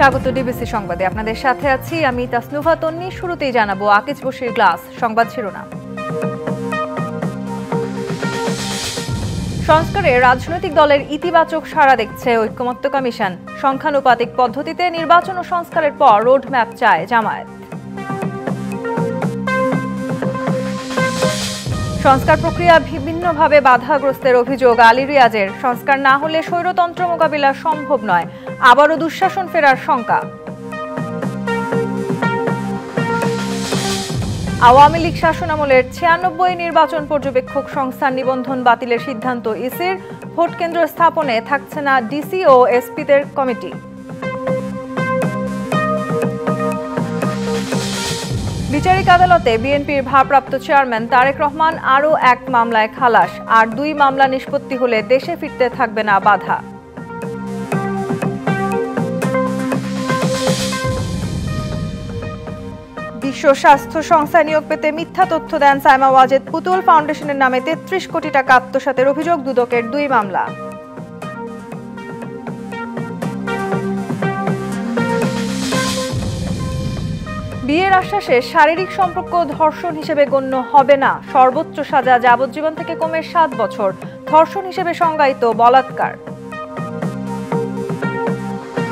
স্বাগত ডিবিসি সংবাদে আপনাদের সাথে আছি আমি তাসনুভা তন্নি। শুরুতেই জানাবো আকিজ বশির গ্লাস সংবাদ শিরোনাম। সংস্কারে রাজনৈতিক দলের ইতিবাচক সাড়া দেখছে ঐক্যমত্য কমিশন। সংখ্যানুপাতিক পদ্ধতিতে নির্বাচন ও সংস্কারের পর রোডম্যাপ চায় জামায়াত। সংস্কার প্রক্রিয়া বিভিন্নভাবে বাধাগ্রস্তের অভিযোগ আলী রিয়াজের। সংস্কার না হলে স্বৈরতন্ত্র মোকাবিলা সম্ভব নয়, আবারও দুঃশাসন ফেরার শঙ্কা। আওয়ামী লীগ শাসনামলের ৯৬ নির্বাচন পর্যবেক্ষক সংস্থার নিবন্ধন বাতিলের সিদ্ধান্ত ইসির। ভোট কেন্দ্র স্থাপনে থাকছে না ডিসি ও এসপিদের কমিটি। বিচারিক আদালতে বিএনপির ভারপ্রাপ্ত চেয়ারম্যান তারেক রহমান আরও এক মামলায় খালাস। আর ২ মামলা নিষ্পত্তি হলে দেশে ফিরতে থাকবে না বাধা। বিশ্ব স্বাস্থ্য সংস্থায় নিয়োগ পেতে মিথ্যা তথ্য দেন সাইমা ওয়াজেদ। পুতুল ফাউন্ডেশনের নামে ৩৩ কোটি টাকা আত্মসাতের অভিযোগ, দুদকের ২ মামলা। বিয়ের আশ্বাসে শারীরিক সম্পর্ক ধর্ষণ হিসেবে গণ্য হবে না। সর্বোচ্চ সাজা যাবজ্জীবন থেকে কমে ৭ বছর। ধর্ষণ হিসেবে সংজ্ঞায়িত বলাৎকার।